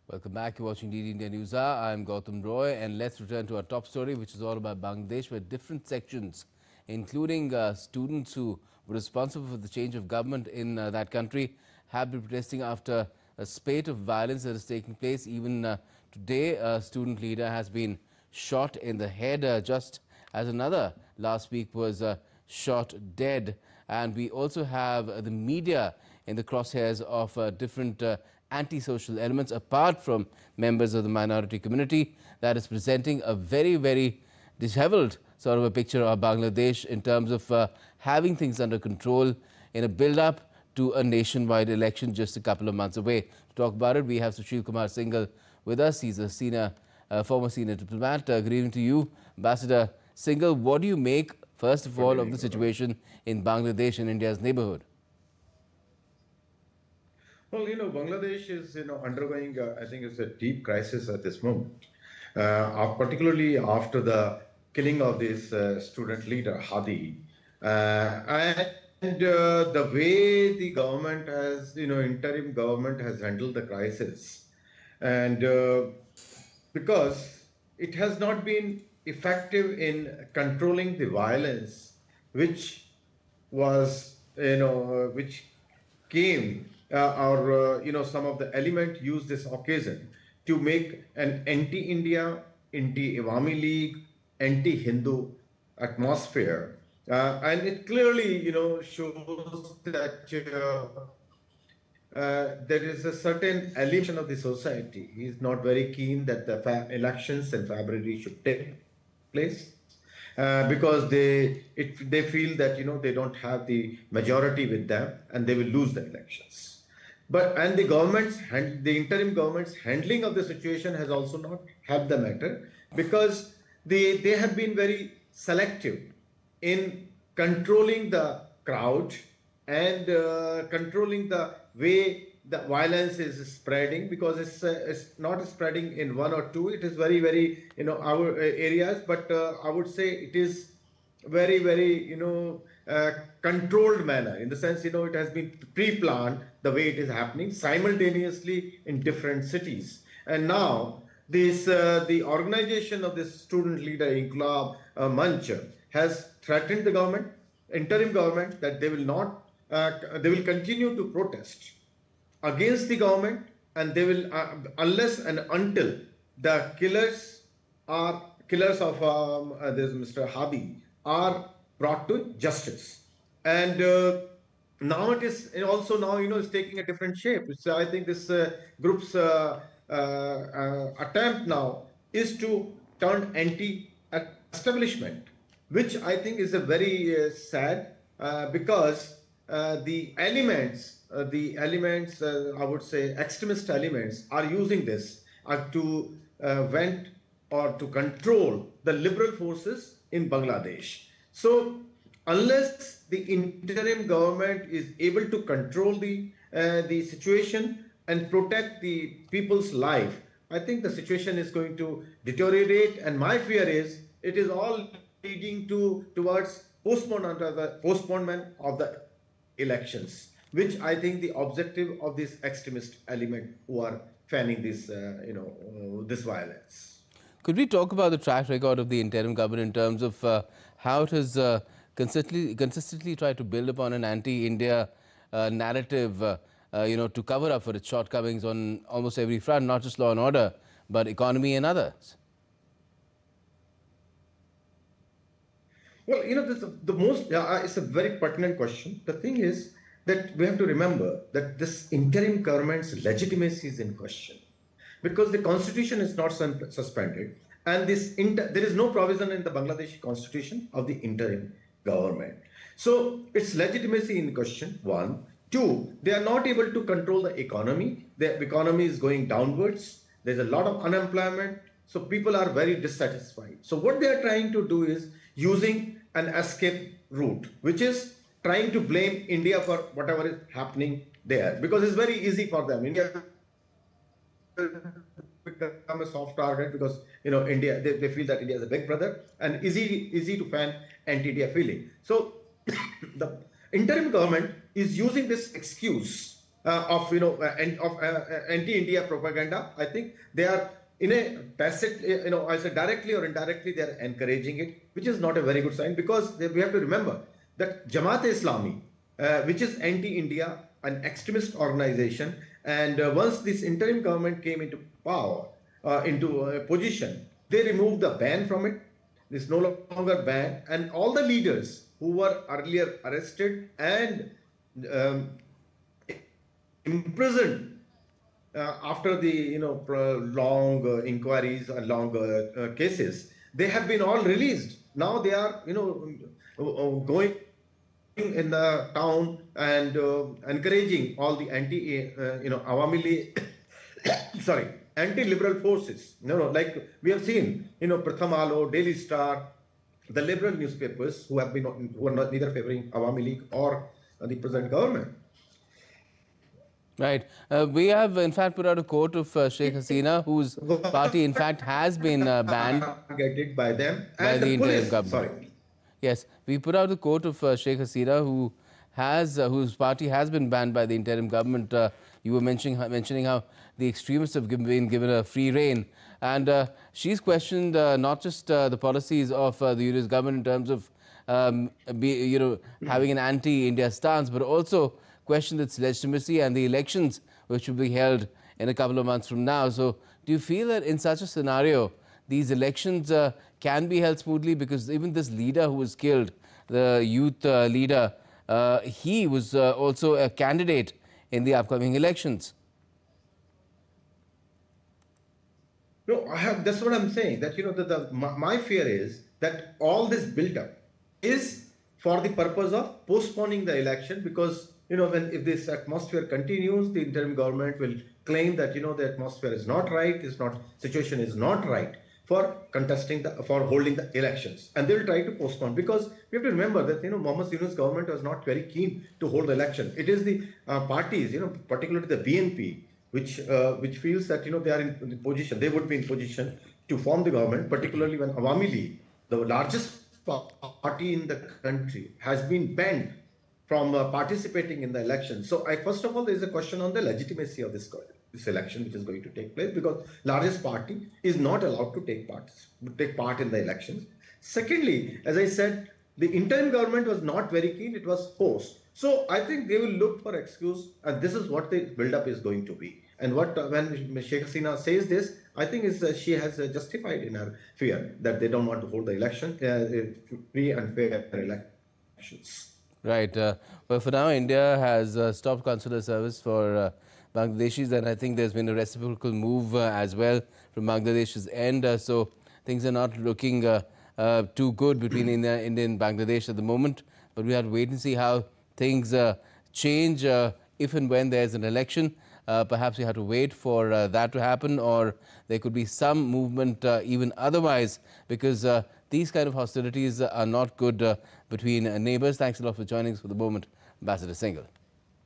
Welcome back. You're watching DD India News Hour. I'm Gautam Roy, and let's return to our top story, which is all about Bangladesh, where different sections, including students who were responsible for the change of government in that country, have been protesting after a spate of violence that has taken place. Even today, a student leader has been shot in the head, just as another last week was shot dead. And we also have the media in the crosshairs of different antisocial elements, apart from members of the minority community, that is presenting a very disheveled sort of a picture of Bangladesh in terms of having things under control in a build-up to a nationwide election just a couple of months away. To talk about it, we have Sushil Kumar Singhal with us. He's a former senior diplomat. Good evening to you, Ambassador Singhal. What do you make, first of all, of the situation in Bangladesh and India's neighborhood? Well, Bangladesh is, undergoing, I think it's a deep crisis at this moment, particularly after the killing of this student leader, Hadi. And the way the government has, interim government has handled the crisis. And because it has not been effective in controlling the violence, which was, which came or some of the element used this occasion to make an anti-India, anti-Awami League, anti-Hindu atmosphere, and it clearly shows that there is a certain element of the society. He is not very keen that the elections in February should take place. Because they feel that they don't have the majority with them and they will lose the elections. And the interim government's handling of the situation has also not helped the matter, because they have been very selective in controlling the crowd and controlling the way the violence is spreading, because it's not spreading in one or two. It is very our areas, but I would say it is very controlled manner, in the sense it has been pre-planned the way it is happening simultaneously in different cities. And now this the organization of this student leader Inqilab Manch has threatened the government, interim government, that they will continue to protest against the government, and they will unless and until the killers of this Mr. Hadi are brought to justice. And now it is also it's taking a different shape. So I think this group's attempt now is to turn anti-establishment, which I think is a very sad, because the elements, I would say, extremist elements are using this to vent or to control the liberal forces in Bangladesh. So unless the interim government is able to control the situation and protect the people's life, I think the situation is going to deteriorate. And my fear is it is all leading towards postponement of the elections, which I think the objective of this extremist element who are fanning this this violence. Could we talk about the track record of the interim government in terms of how it has consistently tried to build upon an anti-India narrative, to cover up for its shortcomings on almost every front, not just law and order, but economy and others? Well, this is the most, it's a very pertinent question. The thing is that we have to remember that this interim government's legitimacy is in question, because the constitution is not suspended, and there is no provision in the Bangladeshi constitution of the interim government. So its legitimacy in question, one. Two, they are not able to control the economy. The economy is going downwards. There's a lot of unemployment. So people are very dissatisfied. So what they are trying to do is using an escape route, which is trying to blame India for whatever is happening there, because it's very easy for them. India become a soft target, because India, they feel that India is a big brother, and easy to fan anti-India feeling. So the interim government is using this excuse of anti-India propaganda. I think they are in a tacit, I say directly or indirectly, they are encouraging it, which is not a very good sign, because we have to remember that Jamaat-e-Islami, which is anti-India, an extremist organization, and once this interim government came into power, into a position, they removed the ban from it. It's no longer banned, and all the leaders who were earlier arrested and imprisoned after the long inquiries and long cases, they have been all released. Now they are going in the town and encouraging all the Awami League, sorry, anti-liberal forces. Like we have seen, Prathamalo, Daily Star, the liberal newspapers who are not neither favoring Awami League or the present government. Right. We have, in fact, put out a quote of Sheikh Hasina, whose party, in fact, has been banned targeted by them by and the the interim police. government. Sorry. Yes, we put out a quote of Sheikh Hasina, whose party has been banned by the interim government. You were mentioning how the extremists have been given a free rein, and she's questioned not just the policies of the US government in terms of having an anti-India stance, but also questioned its legitimacy and the elections which will be held in a couple of months from now. So, do you feel that in such a scenario, these elections can be held smoothly? Because even this leader who was killed, the youth leader, he was also a candidate in the upcoming elections. No, that's what I'm saying. That my fear is that all this build-up is for the purpose of postponing the election, because if this atmosphere continues, the interim government will claim that the atmosphere is not right, situation is not right for for holding the elections, and they will try to postpone, because we have to remember that Mohammed Yunus government was not very keen to hold the election. It is the parties, particularly the BNP, which feels that they are in position, they would be in position to form the government, particularly when Awami League, the largest party in the country, has been banned from participating in the election. So first of all, there is a question on the legitimacy of this election which is going to take place, because largest party is not allowed to take part in the elections. Secondly, as I said, the interim government was not very keen, it was forced. So I think they will look for excuse, and this is what the build-up is going to be. And when Sheikh Hasina says this, I think she has justified in her fear that they don't want to hold the election, free and fair elections. Right. But for now, India has stopped consular service for Bangladeshis, and I think there's been a reciprocal move as well from Bangladesh's end. So things are not looking too good between India and Bangladesh at the moment. But we have to wait and see how things change if and when there's an election. Perhaps we have to wait for that to happen, or there could be some movement even otherwise, because these kind of hostilities are not good between neighbors. Thanks a lot for joining us for the moment, Ambassador Singhal.